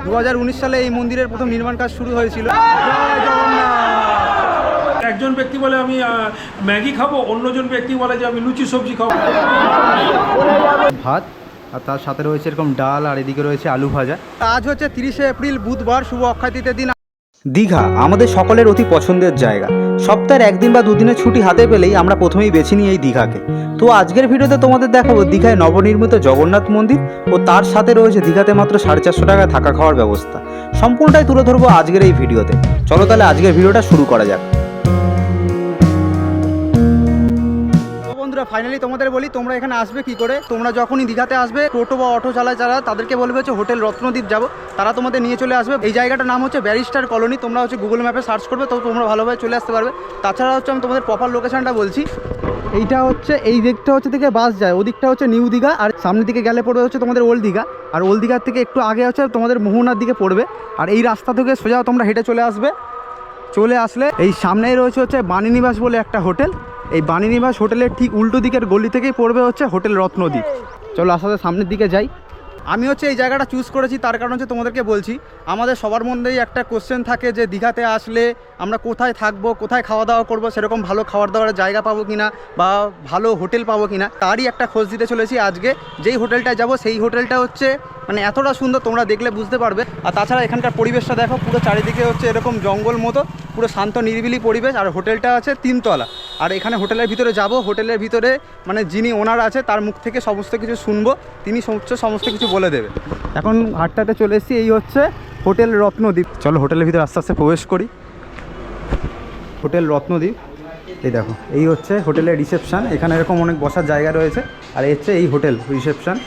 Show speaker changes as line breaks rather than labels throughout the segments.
2019 সালে এই মন্দিরের প্রথম নির্মাণ কাজ শুরু হয়েছিল।
একজন ব্যক্তি বলে আমি ম্যাগি খাবো, অন্যজন ব্যক্তি বলে যে আমি লুচি সবজি খাবো।
ভাত আর তার সাথে রয়েছে এরকম ডাল, আর এদিকে রয়েছে আলু ভাজা। আজ হচ্ছে 30শে এপ্রিল, বুধবার, শুভ অক্ষয় তৃতীয়ার দিন।
দীঘা আমাদের সকলের অতি পছন্দের জায়গা। সপ্তাহের একদিন বা দুদিনের ছুটি হাতে পেলেই আমরা প্রথমেই বেছে নিই এই দীঘাকে। তো আজকের ভিডিওতে তোমাদের দেখাবো দীঘায় নবনির্মিত জগন্নাথ মন্দির ও তার সাথে রয়েছে দীঘাতে মাত্র 450 টাকায় থাকা খাওয়ার ব্যবস্থা। সম্পূর্ণটাই তুলে ধরবো আজকের এই ভিডিওতে। চলো তাহলে আজকের ভিডিওটা শুরু করা যাক।
বন্ধুরা, ফাইনালি তোমাদের বলি তোমরা এখানে আসবে কি করে। তোমরা যখনই দীঘাতে আসবে, টোটো বা অটো চালায় যারা, তাদেরকে বলবে হচ্ছে হোটেল রত্নদ্বীপ যাব, তারা তোমাদের নিয়ে চলে আসবে। এই জায়গাটার নাম হচ্ছে ব্যারিস্টার কলোনি। তোমরা হচ্ছে গুগল ম্যাপে সার্চ করবে, তো তোমরা ভালোভাবে চলে আসতে পারবে। তাছাড়া হচ্ছে আমি তোমাদের প্রপার লোকেশনটা বলছি। এইটা হচ্ছে, এই দিকটা হচ্ছে থেকে বাস যায়, ওদিকটা হচ্ছে নিউ দীঘা, আর সামনের দিকে গেলে পড়বে হচ্ছে তোমাদের ওল্ড দীঘা, আর ওল্ড দীঘার থেকে একটু আগে হচ্ছে তোমাদের মোহনার দিকে পড়বে। আর এই রাস্তা থেকে সোজা তোমরা হেঁটে চলে আসবে। চলে আসলে এই সামনেই রয়েছে হচ্ছে বাণীনিবাস বলে একটা হোটেল। এই বাণীনিবাস হোটেলের ঠিক উল্টো দিকের গলি থেকেই পড়বে হচ্ছে হোটেল রত্নদ্বীপ। চলো আসাতে সামনের দিকে যাই। আমি হচ্ছে এই জায়গাটা চুজ করেছি তার কারণ হচ্ছে তোমাদেরকে বলছি, আমাদের সবার মধ্যেই একটা কোশ্চেন থাকে যে দীঘাতে আসলে আমরা কোথায় থাকবো, কোথায় খাওয়া দাওয়া করবো, সেরকম ভালো খাবার দাওয়ার জায়গা পাবো কিনা বা ভালো হোটেল পাবো কিনা, তারই একটা খোঁজ দিতে চলেছি আজকে। যেই হোটেলটায় যাব সেই হোটেলটা হচ্ছে মানে এতটা সুন্দর, তোমরা দেখলে বুঝতে পারবে। আর তাছাড়া এখানকার পরিবেশটা দেখো, পুরো চারিদিকে হচ্ছে এরকম জঙ্গল মতো, পুরো শান্ত নিরিবিলি পরিবেশ। আর হোটেলটা আছে 3 তলা। আর এখানে হোটেলের ভিতরে যাব, হোটেলের ভিতরে মানে যিনি ওনার আছে তার মুখ থেকে সমস্ত কিছু শুনবো, তিনি সমস্ত কিছু বলে দেবে। এখন হাটটাতে চলে এসেছি, এই হচ্ছে হোটেল রত্নদ্বীপ। চলো হোটেলের ভিতরে আস্তে আস্তে প্রবেশ করি। হোটেল রত্নদ্বীপ, এই দেখো, এই হচ্ছে হোটেলের রিসেপশান। এখানে এরকম অনেক বসার জায়গা রয়েছে। আর এই হচ্ছে এই হোটেল রিসেপশান,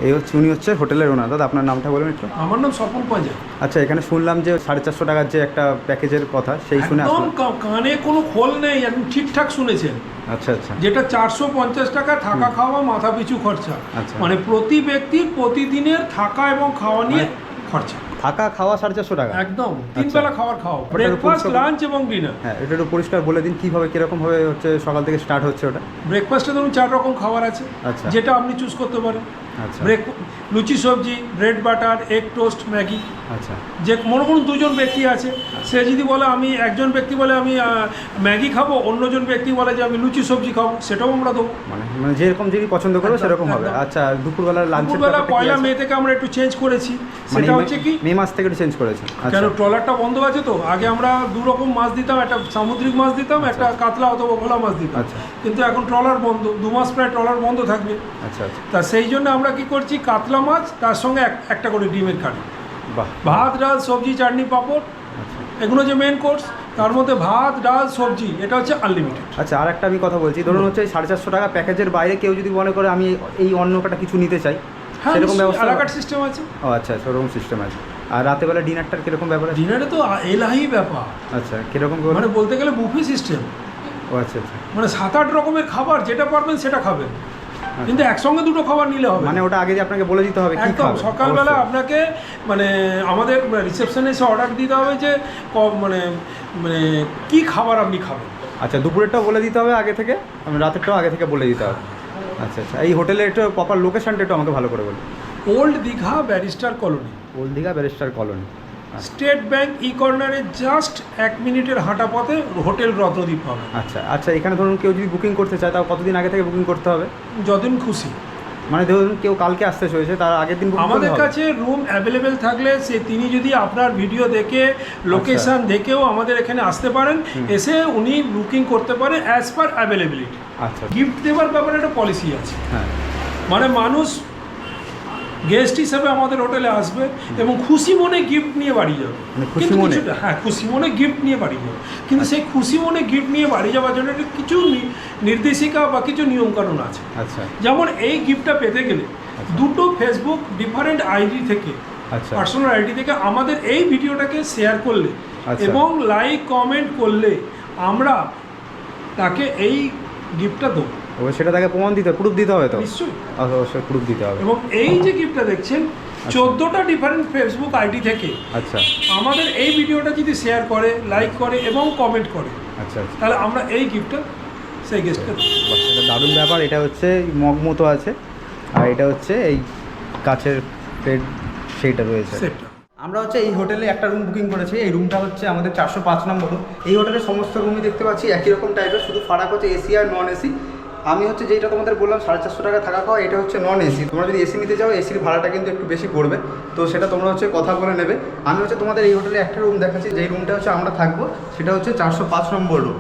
এই হচ্ছে উনি হচ্ছে হোটেলের ওনার। দাদা আপনার নামটা বলুন একটু।
আমার নাম স্বপন পাঁজা।
আচ্ছা, এখানে শুনলাম যে 450 টাকার যে একটা প্যাকেজের কথা, সেই শুনে আসলাম।
কানে কোনো খোল নেই, একদম ঠিকঠাক শুনেছেন।
আচ্ছা আচ্ছা,
যেটা 450 টাকা থাকা খাওয়া মাথা পিছু খরচা।
আচ্ছা,
মানে প্রতি ব্যক্তির প্রতিদিনের থাকা এবং খাওয়া নিয়ে খরচা।
থাকা খাওয়া 450 টাকা
একদম, 3 বেলা খাবার খাওয়া, ব্রেকফাস্ট, লাঞ্চ এবং ডিনার।
হ্যাঁ, এটা একটু পরিষ্কার বলে দিন কীভাবে কীরকমভাবে হচ্ছে সকাল থেকে স্টার্ট হচ্ছে ওটা।
ব্রেকফাস্টে ধরুন 4 রকম খাবার আছে,
আচ্ছা,
যেটা আপনি চুজ করতে পারেন।
আচ্ছা,
লুচি সবজি, bread butter, egg toast, Maggi.
আচ্ছা,
যে মনে করুন 2জন ব্যক্তি আছে, সে যদি বলে আমি, একজন ব্যক্তি বলে আমি ম্যাগি খাবো, অন্যজন ব্যক্তি বলে যে আমি লুচি সবজি খাবো, সেটাও আমরা দেবো।
মানে যেরকম যদি পছন্দ করো সেরকম হবে। আচ্ছা, দুপুরবেলা লাঞ্চের
দুপুরবেলা 1 মে থেকে আমরা একটু চেঞ্জ করেছি। সেটা হচ্ছে কি,
মে মাস থেকে একটু চেঞ্জ করেছি।
কেন ট্রলারটা বন্ধ আছে, তো আগে আমরা 2 রকম মাছ দিতাম, একটা সামুদ্রিক মাছ দিতাম, একটা কাতলা অথবা ভোলা মাছ দিতাম।
আচ্ছা,
কিন্তু এখন ট্রলার বন্ধ, 2 মাস প্রায় ট্রলার বন্ধ থাকবে।
আচ্ছা আচ্ছা,
তা সেই জন্য আমরা কি করছি, কাতলা মাছ তার সঙ্গে একটা করে ডিমের কারি,
বাহ,
ভাত, ডাল, সবজি, চাটনি, পাঁপড়,
আচ্ছা,
এগুলো যে মেন কোর্স, তার মধ্যে ভাত, ডাল, সবজি, এটা হচ্ছে আনলিমিটেড।
আচ্ছা। আর একটা আমি কথা বলছি, ধরুন হচ্ছে 450 টাকা প্যাকেজের বাইরে কেউ যদি মনে করে আমি এই অন্য কাটা কিছু নিতে চাই, সেরকম ব্যবস্থা
আলাকাট সিস্টেম আছে।
ও আচ্ছা, সেরকম সিস্টেম আছে। আর রাতেবেলা ডিনারটার কীরকম ব্যাপার আছে?
ডিনারে তো এলাহি ব্যাপার,
আচ্ছা, কীরকম
মানে বলতে গেলে বুফে সিস্টেম।
ও আচ্ছা আচ্ছা,
মানে 7-8 রকমের খাবার, যেটা পারবেন সেটা খাবেন, কিন্তু একসঙ্গে 2টো খাবার নিলে হবে।
মানে ওটা আগে যে আপনাকে বলে দিতে হবে কি
একদম
খাবেন?
সকালবেলা আপনাকে মানে আমাদের রিসেপশনে এসে অর্ডার দিতে হবে যে মানে মানে কি খাবার আপনি খাবেন।
আচ্ছা, দুপুরেরটাও বলে দিতে হবে আগে থেকে, রাতেরটাও আগে থেকে বলে দিতে হবে। আচ্ছা আচ্ছা, এই হোটেলের একটু প্রপার লোকেশনটা একটু আমাকে ভালো করে বলুন।
Old Digha barrister colony,
old Digha barrister colony,
State Bank ই কর্নারে জাস্ট 1 মিনিটের হাঁটা পথে হোটেল রত্নদ্বীপ পাবে।
আচ্ছা আচ্ছা, এখানে ধরুন কেউ যদি বুকিং করতে চায়, তাও কতদিন আগে থেকে বুকিং করতে হবে?
যতদিন খুশি।
মানে ধরুন কেউ কালকে আসতে চলেছে, তার আগের দিন
আমাদের কাছে রুম অ্যাভেলেবেল থাকলে তিনি যদি আপনার ভিডিও দেখে, লোকেশন দেখেও আমাদের এখানে আসতে পারেন, এসে উনি বুকিং করতে পারেন অ্যাজ পার অ্যাভেলেবিলিটি।
আচ্ছা,
গিফট দেওয়ার ব্যাপারে একটা পলিসি আছে।
হ্যাঁ,
মানে মানুষ গেস্ট হিসেবে আমাদের হোটেলে আসবে এবং খুশি মনে গিফট নিয়ে বাড়ি যাবে।
খুশি মনে?
হ্যাঁ, খুশি মনে গিফট নিয়ে বাড়ি যাবে, কিন্তু সেই খুশি মনে গিফট নিয়ে বাড়ি যাওয়ার জন্য কিছু নির্দেশিকা বা কিছু নিয়মকানুন আছে।
আচ্ছা,
যেমন এই গিফটটা পেতে গেলে 2টো ফেসবুক ডিফারেন্ট আইডি থেকে,
আচ্ছা,
পার্সোনাল আইডি থেকে আমাদের এই ভিডিওটাকে শেয়ার করলে এবং লাইক কমেন্ট করলে আমরা তাকে এই গিফটটা দেবো।
সেটা তাকে প্রমাণ দিতে, প্রুফ দিতে হবে তো?
নিশ্চয়ই,
অবশ্যই প্রুফ দিতে হবে।
এবং এই যে গিফটটা দেখছেন 14টা ডিফারেন্ট ফেসবুক আইডি থেকে
আচ্ছা,
আমাদের এই ভিডিওটা যদি শেয়ার করে, লাইক করে এবং কমেন্ট করে,
আচ্ছা আচ্ছা,
তাহলে আমরা এই গিফটটা সেই গেস্টকে।
এটা দারুণ ব্যাপার। এটা হচ্ছে মগ মতো আছে, আর এটা হচ্ছে এই কাছের প্লেট, সেইটা রয়েছে। আমরা হচ্ছে এই হোটেলে একটা রুম বুকিং করেছি। এই রুমটা হচ্ছে আমাদের 405 নম্বর রুম। এই হোটেলের সমস্ত রুমই দেখতে পাচ্ছি একই রকম টাইপের, শুধু ফারাক হচ্ছে এসি আর নন এসি। আমি হচ্ছে যেটা তোমাদের বললাম 450 টাকা থাকা খাওয়া, এটা হচ্ছে নন এসি। তোমরা যদি এসি নিতে চাও এসির ভাড়াটা কিন্তু একটু বেশি পড়বে, তো সেটা তোমরা হচ্ছে কথা বলে নেবে। আমি হচ্ছে তোমাদের এই হোটেলে একটা রুম দেখাচ্ছি, যেই রুমটা হচ্ছে আমরা থাকবো সেটা হচ্ছে 405 নম্বর রুম।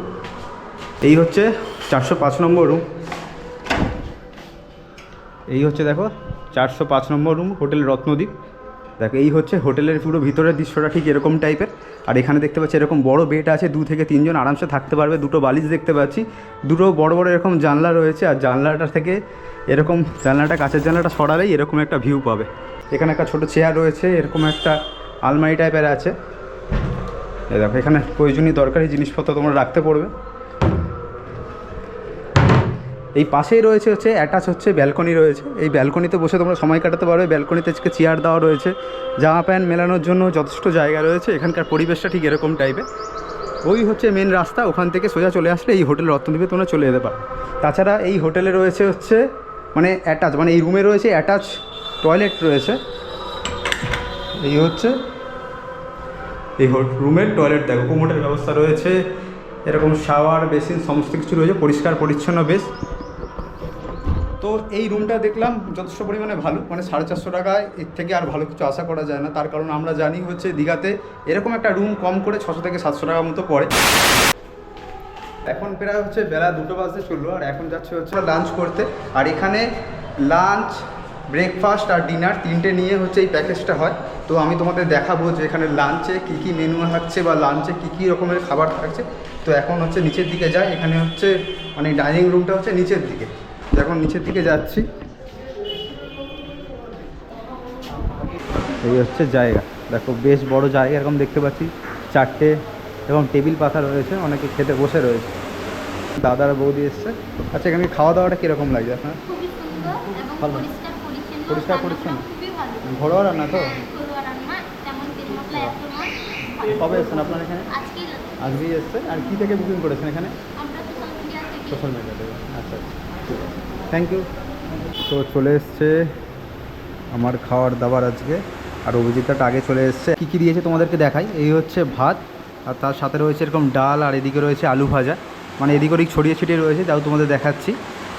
এই হচ্ছে 405 নম্বর রুম। এই হচ্ছে দেখো 405 নম্বর রুম, হোটেল রত্নদ্বীপ। দেখো এই হচ্ছে হোটেলের পুরো ভিতরের দৃশ্যটা ঠিক এরকম টাইপের। আর এখানে দেখতে পাচ্ছি এরকম বড় বেড আছে, 2 থেকে 3 জন আরামসে থাকতে পারবে। দুটো বালিশ দেখতে পাচ্ছি, দুটো বড় বড় এরকম জানলা রয়েছে। আর জানলাটা থেকে এরকম জানলাটা, কাঁচের জানলাটা সরালেই এরকম একটা ভিউ পাবে। এখানে একটা ছোটো চেয়ার রয়েছে, এরকম একটা আলমারি টাইপের আছে। এই দেখো এখানে প্রয়োজনীয় দরকারি জিনিসপত্র তোমরা রাখতে পারবে। এই পাশেই রয়েছে হচ্ছে অ্যাটাচ হচ্ছে ব্যালকনি রয়েছে। এই ব্যালকনিতে বসে তোমরা সময় কাটাতে পারবে। ব্যালকনিতে আজকে চেয়ার দেওয়া রয়েছে, জামা প্যান্ট মেলানোর জন্য যথেষ্ট জায়গা রয়েছে। এখানকার পরিবেশটা ঠিক এরকম টাইপের। ওই হচ্ছে মেন রাস্তা, ওখান থেকে সোজা চলে আসলে এই হোটেল রত্নদ্বীপে তোমরা চলে যেতে পারো। তাছাড়া এই হোটেলে রয়েছে হচ্ছে মানে অ্যাটাচ, মানে এই রুমে রয়েছে অ্যাটাচ টয়লেট রয়েছে। এই হচ্ছে এই রুমের টয়লেট। দেখো কোমোটের ব্যবস্থা রয়েছে, এরকম শাওয়ার বেসিন সমস্ত কিছু রয়েছে, পরিষ্কার পরিচ্ছন্ন বেশ। তো এই রুমটা দেখলাম যথেষ্ট পরিমাণে ভালো, মানে 450 টাকায় এর থেকে আর ভালো কিছু আশা করা যায় না। তার কারণ আমরা জানি হচ্ছে দীঘাতে এরকম একটা রুম কম করে 600 থেকে 700 টাকা মতো পড়ে। এখন প্রায় হচ্ছে বেলা 2টো বাজতে চললো, আর এখন যাচ্ছে হচ্ছে লাঞ্চ করতে। আর এখানে লাঞ্চ, ব্রেকফাস্ট আর ডিনার তিনটে নিয়ে হচ্ছে এই প্যাকেজটা হয়। তো আমি তোমাদের দেখাবো যে এখানে লাঞ্চে কী কী মেনু থাকছে বা লাঞ্চে কী কী রকমের খাবার থাকছে। তো এখন হচ্ছে নিচের দিকে যাই। এখানে হচ্ছে মানে ডাইনিং রুমটা হচ্ছে নিচের দিকে। এখন নিচের দিকে যাচ্ছি। এই হচ্ছে জায়গা, দেখো বেশ বড় জায়গা এরকম দেখতে পাচ্ছি। 4টে এবং টেবিল পাতা রয়েছে, অনেকে খেতে বসে রয়েছে। দাদার বৌদি এসছে। আচ্ছা এখানে খাওয়া দাওয়াটা কীরকম লাগছে আপনার?
খুবই সুন্দর এবং
ভালো। পরিষ্কার পরিচ্ছন্ন,
খুবই ভালো।
ঘরোয়া রান্না তো?
ঘরোয়া রান্না, তেমন তেল মশলা এত নয়। ভালো।
কবে এসছেন আপনার এখানে? আজকেই এসছেন। আর কী থেকে বুকিং করেছেন এখানে?
আমরা সোশ্যাল মিডিয়া থেকে।
সোশ্যাল মিডিয়া থেকে। আচ্ছা ঠিক আছে, থ্যাংক ইউ। তো চলে এসছে আমার খাওয়ার দাবার আজকে, আর অভিজিৎটা আগে চলে এসছে। কী কী দিয়েছে তোমাদেরকে দেখাই। এই হচ্ছে ভাত, আর তার সাথে রয়েছে এরকম ডাল, আর এদিকে রয়েছে আলু ভাজা, মানে এদিক ওদিক ছড়িয়ে ছিটিয়ে রয়েছে, যাও তোমাদের দেখাচ্ছি।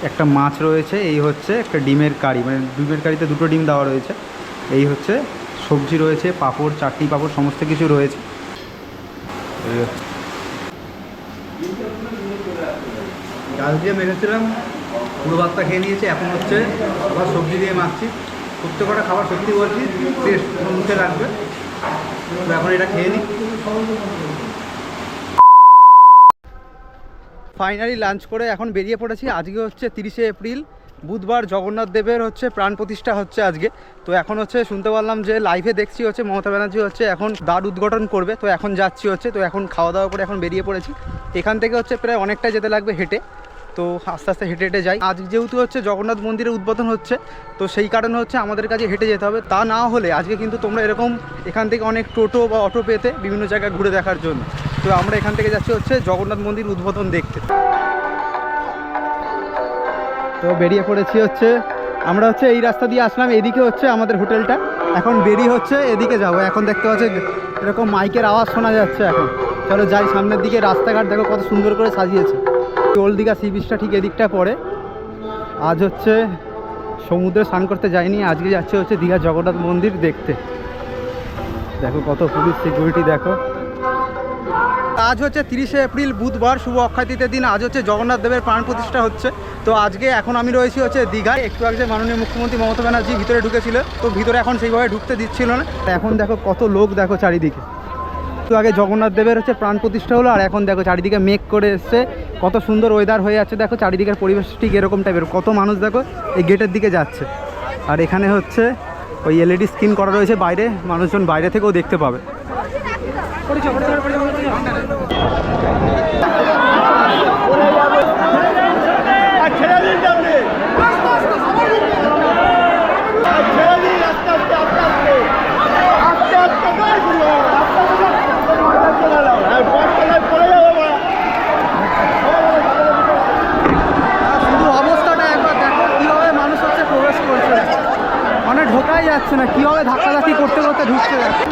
একটা মাছ রয়েছে, এই হচ্ছে একটা ডিমের কারি, মানে ডিমের কারিতে 2টো ডিম দেওয়া রয়েছে। এই হচ্ছে সবজি রয়েছে, পাঁপড়, চাটনি পাঁপড় সমস্ত কিছু রয়েছে। ডাল দিয়ে মেখেছিলাম, পুরো ভাতটা খেয়ে নিয়েছি। এখন হচ্ছে আবার সবজি দিয়ে মাখছি। প্রত্যেক কটা খাবার সত্যি বলছি টেস্ট মুখে লাগবে। তো এখন এটা খেয়ে নিই। ফাইনালি লাঞ্চ করে এখন বেরিয়ে পড়েছি। আজকে হচ্ছে 30শে এপ্রিল, বুধবার। জগন্নাথ দেবের হচ্ছে প্রাণ প্রতিষ্ঠা হচ্ছে আজকে। তো এখন হচ্ছে শুনতে পারলাম যে লাইভে দেখছি হচ্ছে মমতা ব্যানার্জি হচ্ছে এখন দ্বার উদ্ঘাটন করবে। তো এখন যাচ্ছি হচ্ছে, তো এখন খাওয়া দাওয়া করে এখন বেরিয়ে পড়েছি। এখান থেকে হচ্ছে প্রায় অনেকটা যেতে লাগবে হেঁটে। তো আস্তে আস্তে হেঁটে হেঁটে যাই। আজ যেহেতু হচ্ছে জগন্নাথ মন্দিরের উদ্বোধন হচ্ছে, তো সেই কারণে হচ্ছে আমাদের কাছে হেঁটে যেতে হবে। তা না হলে আজকে কিন্তু তোমরা এরকম এখান থেকে অনেক টোটো বা অটো পেতে বিভিন্ন জায়গায় ঘুরে দেখার জন্য। তো আমরা এখান থেকে যাচ্ছি হচ্ছে জগন্নাথ মন্দির উদ্বোধন দেখতে। তো বেরিয়ে পড়েছি হচ্ছে, আমরা হচ্ছে এই রাস্তা দিয়ে আসলাম, এদিকে হচ্ছে আমাদের হোটেলটা। এখন বেরিয়ে হচ্ছে এদিকে যাব। এখন দেখতে পাচ্ছি এরকম মাইকের আওয়াজ শোনা যাচ্ছে। এখন চলো যাই সামনের দিকে। রাস্তাঘাট দেখো কত সুন্দর করে সাজিয়েছে। ওল্ড দীঘা সি বিচটা ঠিক এদিকটা পড়ে। আজ হচ্ছে সমুদ্রে স্নান করতে যাইনি, আজকে যাচ্ছে হচ্ছে দীঘা জগন্নাথ মন্দির দেখতে। দেখো কত পুলিশ সিকিউরিটি দেখো। আজ হচ্ছে 30শে এপ্রিল, বুধবার, শুভ অক্ষয় তৃতীয়ার দিন। আজ হচ্ছে জগন্নাথ দেবের প্রাণ প্রতিষ্ঠা হচ্ছে। তো আজকে এখন আমি রয়েছি হচ্ছে দীঘায়। একটু আগে মাননীয় মুখ্যমন্ত্রী মমতা ব্যানার্জি ভিতরে ঢুকেছিল, তো ভিতরে এখন সেইভাবে ঢুকতে দিচ্ছিল না। এখন দেখো কত লোক দেখো চারিদিকে। একটু আগে জগন্নাথ দেবের হচ্ছে প্রাণ প্রতিষ্ঠা হলো, আর এখন দেখো চারিদিকে মেঘ করে এসছে, কত সুন্দর ওয়েদার হয়ে যাচ্ছে। দেখো চারিদিকের পরিবেশ ঠিক এরকম টাইপের। কত মানুষ দেখো এই গেটের দিকে যাচ্ছে। আর এখানে হচ্ছে ওই এলইডি স্ক্রিন করা রয়েছে বাইরে, মানুষজন বাইরে থেকেও দেখতে পাবে। শুধু অবস্থাটা একবার দেখো, কীভাবে মানুষ হচ্ছে প্রবেশ করছে, মানে ঢোকাই যাচ্ছে না, কীভাবে ধাক্কাধাক্কি করতে করতে ঢুকতে যাচ্ছে।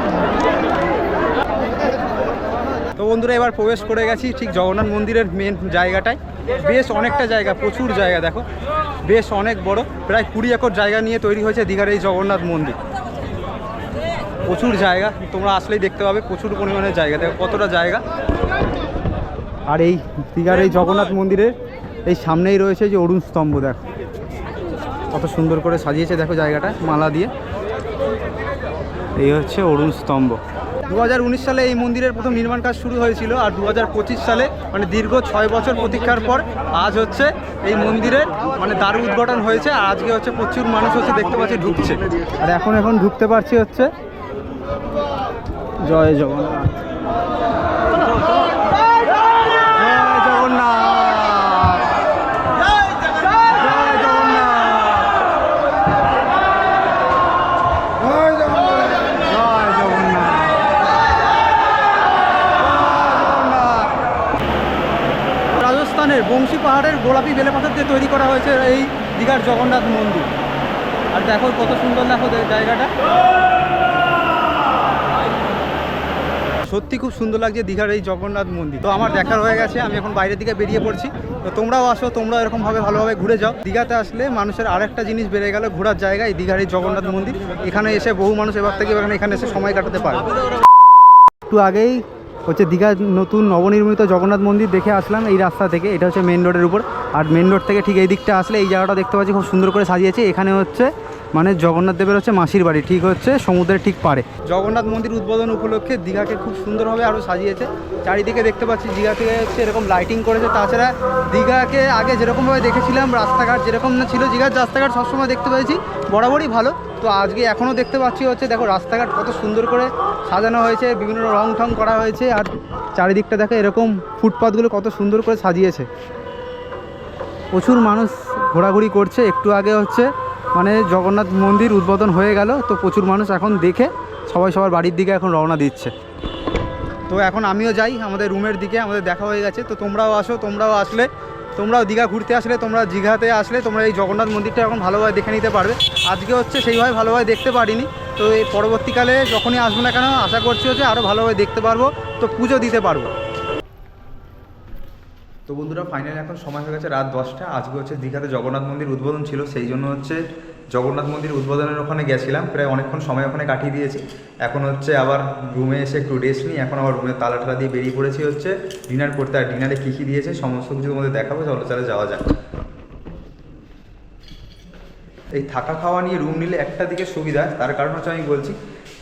তো বন্ধুরা এবার প্রবেশ করে গেছি ঠিক জগন্নাথ মন্দিরের মেন জায়গাটায়। বেশ অনেকটা জায়গা, প্রচুর জায়গা, দেখো বেশ অনেক বড়, প্রায় 20 একর জায়গা নিয়ে তৈরি হয়েছে দীঘার এই জগন্নাথ মন্দির। প্রচুর জায়গা, তোমরা আসলেই দেখতে পাবে প্রচুর পরিমাণে জায়গা, দেখো কতটা জায়গা। আর এই দীঘার এই জগন্নাথ মন্দিরের এই সামনেই রয়েছে যে অরুণ স্তম্ভ, দেখো কত সুন্দর করে সাজিয়েছে, দেখো জায়গাটা মালা দিয়ে। এই হচ্ছে অরুণ স্তম্ভ। 2019 সালে এই মন্দিরের প্রথম নির্মাণ কাজ শুরু হয়েছিল, আর 2025 সালে মানে দীর্ঘ 6 বছর প্রতীক্ষার পর আজ হচ্ছে এই মন্দিরের মানে দ্বার উদ্ঘাটন হয়েছে। আর আজকে হচ্ছে প্রচুর মানুষ হচ্ছে দেখতে পাচ্ছি ঢুকছে, আর এখন ঢুকতে পারছি হচ্ছে। জয় জগন্নাথ, জয় জগন্নাথ, জয় জগন্নাথ। রাজস্থানের বংশী পাহাড়ের গোলাপি বেলে পাথর দিয়ে তৈরি করা হয়েছে এই দীঘার জগন্নাথ মন্দির। আর দেখো কত সুন্দর, দেখো জায়গাটা সত্যি খুব সুন্দর লাগছে দীঘার এই জগন্নাথ মন্দির। তো আমার দেখার হয়ে গেছে, আমি এখন বাইরের দিকে বেরিয়ে পড়ছি। তো তোমরাও আসো, তোমরাও এরকমভাবে ভালোভাবে ঘুরে যাও। দীঘাতে আসলে মানুষের আরেকটা জিনিস বেড়ে গেল, ঘোরার জায়গা এই দীঘার এই জগন্নাথ মন্দির। এখানে এসে বহু মানুষ এবার থেকে এখানে এসে সময় কাটাতে পারে। একটু আগেই হচ্ছে দীঘার নতুন নবনির্মিত জগন্নাথ মন্দির দেখে আসলাম এই রাস্তা থেকে। এটা হচ্ছে মেন রোডের উপর, আর মেন রোড থেকে ঠিক এই দিকটা আসলে এই জায়গাটা দেখতে পাচ্ছি খুব সুন্দর করে সাজিয়েছে। এখানে হচ্ছে মানে জগন্নাথ দেবের হচ্ছে মাসির বাড়ি, ঠিক হচ্ছে সমুদ্রের ঠিক পারে। জগন্নাথ মন্দির উদ্বোধন উপলক্ষে দীঘাকে খুব সুন্দরভাবে আরও সাজিয়েছে। চারিদিকে দেখতে পাচ্ছি দীঘা থেকে হচ্ছে এরকম লাইটিং করেছে। তাছাড়া দীঘাকে আগে যেরকমভাবে দেখেছিলাম, রাস্তাঘাট যেরকম না ছিল, দীঘার রাস্তাঘাট সবসময় দেখতে পেয়েছি বরাবরই ভালো। তো আজকে এখনও দেখতে পাচ্ছি হচ্ছে দেখো রাস্তাঘাট কত সুন্দর করে সাজানো হয়েছে, বিভিন্ন রং ঠং করা হয়েছে। আর চারিদিকটা দেখো এরকম ফুটপাথগুলো কত সুন্দর করে সাজিয়েছে। প্রচুর মানুষ ঘোরাঘুরি করছে। একটু আগে হচ্ছে মানে জগন্নাথ মন্দির উদ্বোধন হয়ে গেল, তো প্রচুর মানুষ এখন দেখে সবাই সবার বাড়ির দিকে এখন রওনা দিচ্ছে। তো এখন আমিও যাই আমাদের রুমের দিকে, আমাদের দেখা হয়ে গেছে। তো তোমরাও আসো, তোমরাও আসলে, তোমরাও দীঘা ঘুরতে আসলে, তোমরা দীঘাতে আসলে তোমরা এই জগন্নাথ মন্দিরটা এখন ভালোভাবে দেখে নিতে পারবে। আজকে হচ্ছে সেইভাবে ভালোভাবে দেখতে পারিনি, তো এই পরবর্তীকালে যখনই আসবো না কেন আশা করছি হচ্ছে আরও ভালোভাবে দেখতে পারবো, তো পুজো দিতে পারবো।
তো বন্ধুরা ফাইনালি এখন সময় হয়ে গেছে রাত 10টা। আজকে হচ্ছে দীঘাতে জগন্নাথ মন্দির উদ্বোধন ছিল, সেই জন্য হচ্ছে জগন্নাথ মন্দির উদ্বোধনের ওখানে গেছিলাম, প্রায় অনেকক্ষণ সময় ওখানে কাটিয়ে দিয়েছি। এখন হচ্ছে আবার রুমে এসে একটু রেস্ট নিই। এখন আবার রুমে তালা টালা দিয়ে বেরিয়ে পড়েছি হচ্ছে ডিনার করতে। আর ডিনারে কী কী দিয়েছে সমস্ত কিছু তোমাদের দেখাবো, চলো যাওয়া যাক। এই থাকা খাওয়া নিয়ে রুম নিলে একটা দিকে সুবিধা, তার কারণ হচ্ছে আমি বলছি,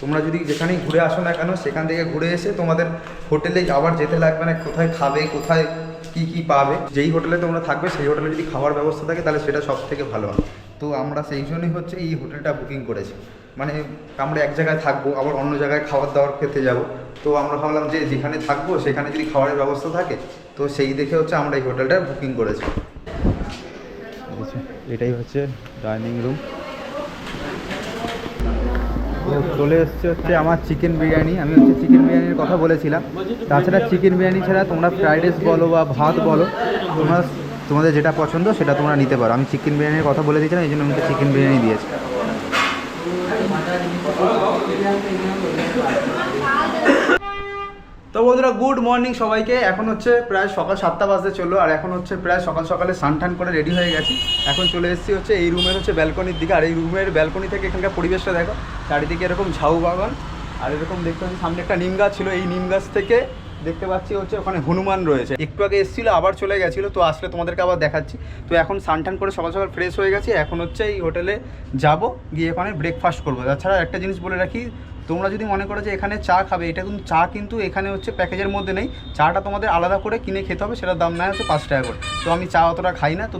তোমরা যদি যেখানেই ঘুরে আসো না কেন সেখান থেকে ঘুরে এসে তোমাদের হোটেলে আবার যেতে লাগবে না, কোথায় খাবে, কোথায় কি পাবে। যেই হোটেলে তোমরা থাকবে সেই হোটেলে যদি খাওয়ার ব্যবস্থা থাকে তাহলে সেটা সব থেকে ভালো হয়। তো আমরা সেই জন্যই হচ্ছে এই হোটেলটা বুকিং করেছি। মানে আমরা এক জায়গায় থাকবো, আবার অন্য জায়গায় খাবার দাবার খেতে যাব। তো আমরা ভাবলাম যে যেখানে থাকবো সেখানে যদি খাবারের ব্যবস্থা থাকে, তো সেই দেখে হচ্ছে আমরা এই হোটেলটা বুকিং করেছি। এটাই হচ্ছে ডাইনিং রুম। চলে এসছে হচ্ছে আমার চিকেন বিরিয়ানি। আমি হচ্ছে চিকেন বিরিয়ানির কথা বলেছিলাম। তাছাড়া চিকেন বিরিয়ানি ছাড়া তোমরা ফ্রাইড রাইস বলো বা ভাত বলো, তোমাদের যেটা পছন্দ সেটা তোমরা নিতে পারো। আমি চিকেন বিরিয়ানির কথা বলে দিয়েছিলাম, এই জন্য আমাকে চিকেন বিরিয়ানি দিয়েছি। তো বন্ধুরা গুড মর্নিং সবাইকে। এখন হচ্ছে প্রায় সকাল 7টা বাজতে চললো, আর এখন হচ্ছে প্রায় সকালে স্নান টান করে রেডি হয়ে গেছি। এখন চলে এসেছি হচ্ছে এই রুমের হচ্ছে ব্যালকনির দিকে। আর এই রুমের ব্যালকনি থেকে এখানকার পরিবেশটা দেখো, চারিদিকে এরকম ঝাউ বাগান, আর এরকম দেখতে পাচ্ছি সামনে একটা নিম গাছ ছিল। এই নিম গাছ থেকে দেখতে পাচ্ছি হচ্ছে ওখানে হনুমান রয়েছে। একটু আগে এসেছিলো আবার চলে গেছিলো, তো আসলে তোমাদেরকে আবার দেখাচ্ছি। তো এখন স্নান টান করে সকাল ফ্রেশ হয়ে গেছি। এখন হচ্ছে এই হোটেলে যাব, গিয়ে ওখানে ব্রেকফাস্ট করবো। তাছাড়া একটা জিনিস বলে রাখি, তোমরা যদি মনে করো যে এখানে চা খাবে, এটা কিন্তু চা কিন্তু এখানে হচ্ছে প্যাকেজের মধ্যে নেই। চাটা তোমাদের আলাদা করে কিনে খেতে হবে, সেটার দাম নেয় হচ্ছে 5 টাকা করে। তো আমি চা অতটা খাই না, তো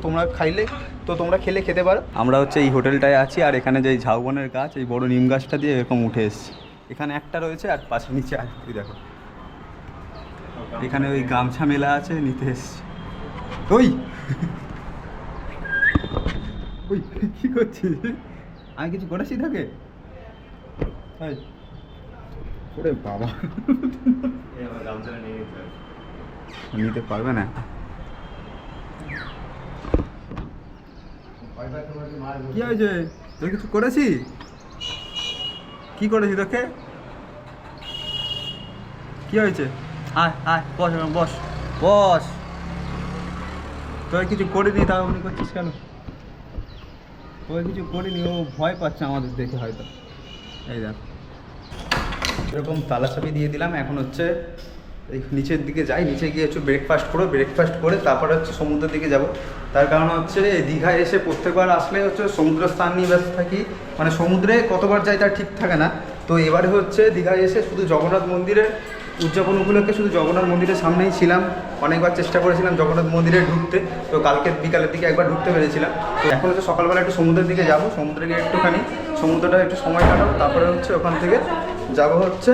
তোমরা খেতে পারো। আমরা হচ্ছে এই হোটেলটায় আছি, আর এখানে যে ঝাউবনের গাছ, এই বড় নিম গাছটা দিয়ে এরকম উঠে এসেছি। এখানে একটা রয়েছে, আর পাশে নিচে আর দেখো এখানে ওই গামছা মেলা আছে, নিতে এসছি। ওই ওই কী করছিস? আমি কিছু করেছি তোকে? ওরে বাবা, নিতে পারবে না। কি হয়েছে? তুই কিছু করেছি?
কি করেছি তোকে? কি হয়েছে? আয় আয় বস বস বস। তোর কিছু করিনি, তাও মনে করছিস কেন? তোর কিছু করিনি, ও ভয় পাচ্ছে আমাদের দেখে হয়তো। এই দেখ, এরকম তালা চাবি দিয়ে দিলাম। এখন হচ্ছে এই নিচের দিকে যাই, নিচে গিয়ে একটু ব্রেকফাস্ট করবো, ব্রেকফাস্ট করে তারপরে হচ্ছে সমুদ্রের দিকে যাব। তার কারণ হচ্ছে দীঘায় এসে প্রত্যেকবার আসলে হচ্ছে সমুদ্র স্থান নিয়ে ব্যস্ত থাকি, মানে সমুদ্রে কতবার যাই তার ঠিক থাকে না। তো এবারে হচ্ছে দীঘায় এসে শুধু জগন্নাথ মন্দিরের উদযাপন উপলক্ষে শুধু জগন্নাথ মন্দিরের সামনেই ছিলাম। অনেকবার চেষ্টা করেছিলাম জগন্নাথ মন্দিরে ঢুকতে, তো কালকে বিকালের দিকে একবার ঢুকতে পেরেছিলাম। তো এখন হচ্ছে সকালবেলা একটু সমুদ্রের দিকে যাব, সমুদ্রে গিয়ে একটুখানি সমুদ্রটা একটু সময় কাটাবো, তারপরে হচ্ছে ওখান থেকে যাব হচ্ছে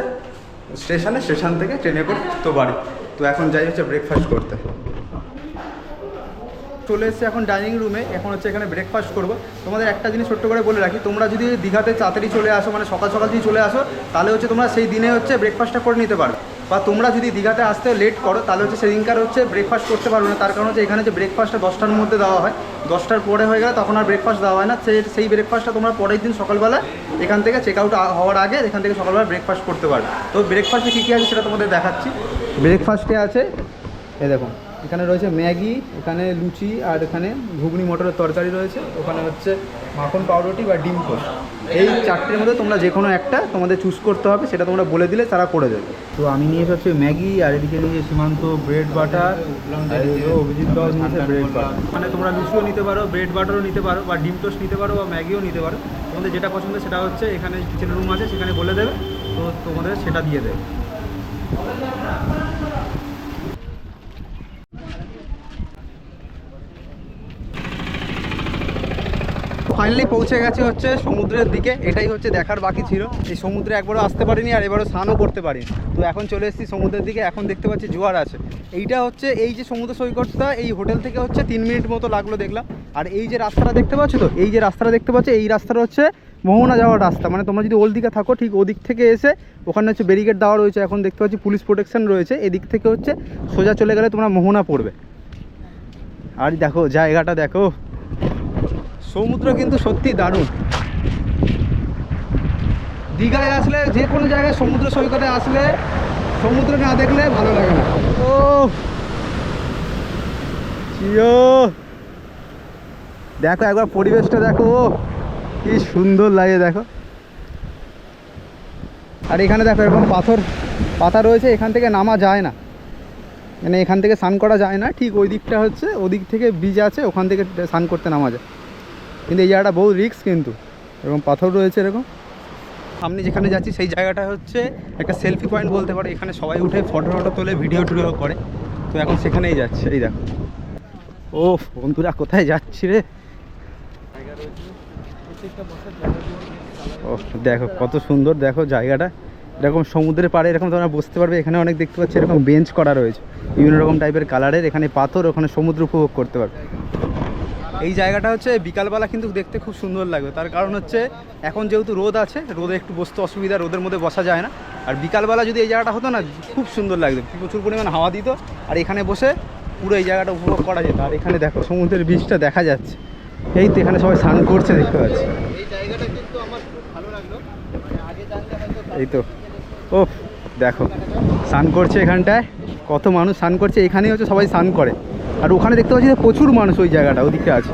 স্টেশনে, স্টেশন থেকে ট্রেনে করে তো বাড়ি। তো এখন যাই হচ্ছে ব্রেকফাস্ট করতে। চলে এসেছি এখন ডাইনিং রুমে, এখন হচ্ছে এখানে ব্রেকফাস্ট করবো। তোমাদের একটা জিনিস ছোট্ট করে বলে রাখি, তোমরা যদি দীঘাতে তাড়াতাড়ি চলে আসো, মানে সকাল সকাল যদি চলে আসো, তাহলে হচ্ছে তোমরা সেই দিনে হচ্ছে ব্রেকফাস্টটা করে নিতে পারো। বা তোমরা যদি দীঘাতে আসতে লেট করো, তাহলে হচ্ছে সেদিনকার হচ্ছে ব্রেকফাস্ট করতে পারবে না। তার কারণ হচ্ছে এখানে যে ব্রেকফাস্টটা 10টার মধ্যে দেওয়া হয়, 10টার পরে হয়ে গেলে তখন আর ব্রেকফাস্ট দেওয়া হয় না। সেই ব্রেকফাস্টটা তোমরা পরের দিন সকালবেলা এখান থেকে চেক আউট হওয়ার আগে এখান থেকে সকালবেলা ব্রেকফাস্ট করতে পারবে। তো ব্রেকফাস্টে কী কী আছে সেটা তোমাদের দেখাচ্ছি। ব্রেকফাস্টে আছে এই দেখুন, এখানে রয়েছে ম্যাগি, এখানে লুচি, আর এখানে ঘুগনি মটরের তরকারি রয়েছে, ওখানে হচ্ছে মাখন পাউরুটি বা ডিম পোস্ট। এই চারটের মধ্যে তোমরা যে কোনো একটা তোমাদের চুজ করতে হবে, সেটা তোমরা বলে দিলে তারা করে দেবে। তো আমি নিয়েছি হচ্ছে ম্যাগি, আর এদিকে নিয়েছি সীমান্ত ব্রেড বাটার, আর অভিজিৎ দাও নিয়েছে ব্রেড বাটার। মানে তোমরা লুচিও নিতে পারো, ব্রেড বাটারও নিতে পারো, বা ডিম টোস্ট নিতে পারো, বা ম্যাগিও নিতে পারো। তোমাদের যেটা পছন্দ সেটা হচ্ছে এখানে কিচেন রুম আছে, সেখানে বলে দেবে, তো তোমাদের সেটা দিয়ে দেবে। ফাইনালি পৌঁছে গেছে হচ্ছে সমুদ্রের দিকে। এটাই হচ্ছে দেখার বাকি ছিল। এই সমুদ্রে একবারও আসতে পারিনি, আর এবারও স্নানও করতে পারিনি। তো এখন চলে এসেছি সমুদ্রের দিকে। এখন দেখতে পাচ্ছি জোয়ার আছে। এইটা হচ্ছে এই যে সমুদ্র সৈকতটা, এই হোটেল থেকে হচ্ছে 3 মিনিট মতো লাগলো দেখলাম। আর এই যে রাস্তাটা দেখতে পাচ্ছ, তো এই যে রাস্তাটা দেখতে পাচ্ছ, এই রাস্তাটা হচ্ছে মোহনা যাওয়ার রাস্তা। মানে তোমরা যদি ওল্ড দিকে থাকো, ঠিক ওদিক থেকে এসে ওখানে হচ্ছে ব্যারিকেড দেওয়া রয়েছে, এখন দেখতে পাচ্ছি পুলিশ প্রোটেকশন রয়েছে। এদিক থেকে হচ্ছে সোজা চলে গেলে তোমরা মোহনা পড়বে। আর দেখো জায়গাটা দেখো, সমুদ্র কিন্তু সত্যি দারুণ। দীঘায় আসলে, যে কোনো জায়গায় সমুদ্র সৈকতে আসলে সমুদ্র না দেখলে ভালো লাগে না। ও দেখো একবার পরিবেশটা দেখো, কি সুন্দর লাগে দেখো। আর এখানে দেখো এরকম পাথর রয়েছে, এখান থেকে নামা যায় না, মানে এখান থেকে স্নান করা যায় না। ঠিক ওই দিকটা হচ্ছে, ওদিক থেকে ব্রিজ আছে, ওখান থেকে স্নান করতে নামা যায়। কিন্তু এই জায়গাটা বহু রিস্ক, কিন্তু এরকম পাথর রয়েছে এরকম। সামনে যেখানে যাচ্ছি সেই জায়গাটা হচ্ছে একটা সেলফি পয়েন্ট বলতে পারো। এখানে সবাই উঠে ফটো তোলে, ভিডিও করে। তো এখন সেখানেই যাচ্ছে। এই দেখো, ও বন্ধুরা কোথায় যাচ্ছি রে। ও দেখো কত সুন্দর, দেখো জায়গাটা। এরকম সমুদ্রের পাড়ে এরকম তোমরা বসতে পারবে। এখানে অনেক দেখতে পাচ্ছি এরকম বেঞ্চ করা রয়েছে বিভিন্ন রকম টাইপের কালারের। এখানে পাথর, ওখানে সমুদ্র উপভোগ করতে পারবে। এই জায়গাটা হচ্ছে বিকালবেলা কিন্তু দেখতে খুব সুন্দর লাগবে। তার কারণ হচ্ছে এখন যেহেতু রোদ আছে, রোদে একটু বসতে অসুবিধা, রোদের মধ্যে বসা যায় না। আর বিকালবেলা যদি এই জায়গাটা হতো না, খুব সুন্দর লাগতো, প্রচুর পরিমাণ হাওয়া দিত, আর এখানে বসে পুরো এই জায়গাটা উপভোগ করা যেত। আর এখানে দেখো সমুদ্রের বীজটা দেখা যাচ্ছে, এই তো এখানে সবাই স্নান করছে দেখতে পাচ্ছি। এই জায়গাটা কিন্তু আমার খুব ভালো লাগলো, আগে জানলে হয়তো। এই তো ও দেখো স্নান করছে এখানটায়, কত মানুষ স্নান করছে। এখানেই হচ্ছে সবাই স্নান করে। আর ওখানে দেখতে পাচ্ছি প্রচুর মানুষ ওই জায়গাটা, ওদিকে আছে।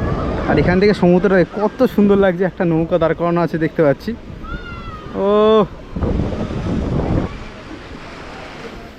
আর এখান থেকে সমুদ্রটা কত সুন্দর লাগছে, একটা নৌকা দাঁড় করানো আছে দেখতে পাচ্ছি। ও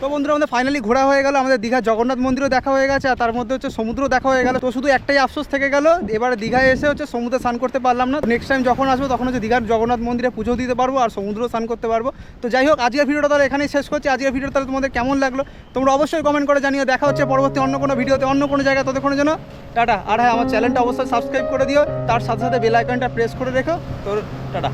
তো বন্ধুরা, আমাদের ফাইনালি ঘোরা হয়ে গেল, আমাদের দীঘা জগন্নাথ মন্দিরও দেখা হয়ে গেছে, আর তার মধ্যে হচ্ছে সমুদ্র দেখা হয়ে গেল। তো শুধু একটাই আফসোস থেকে গেল, এবারে দীঘায় এসে হচ্ছে সমুদ্রে স্নান করতে পারলাম না। নেক্সট টাইম যখন আসবো তখন হচ্ছে দীঘার জগন্নাথ মন্দিরে পুজো দিতে পারবো, আর সমুদ্র স্নান করতে পারবো। তো যাই হোক, আজকের ভিডিওটা তাহলে এখানেই শেষ করছি। আজকের ভিডিওটা তাহলে তোমাদের কেমন লাগলো তোমরা অবশ্যই কমেন্ট করে জানিও। দেখা হচ্ছে পরবর্তী অন্য কোনো ভিডিওতে, অন্য কোনো জায়গায়। ততক্ষণের জন্য টাটা। আর হ্যাঁ, আমার চ্যানেলটা অবশ্যই সাবস্ক্রাইব করে দিও, তার সাথে সাথে বেল আইকনটা প্রেস করে রেখো। তো টাটা।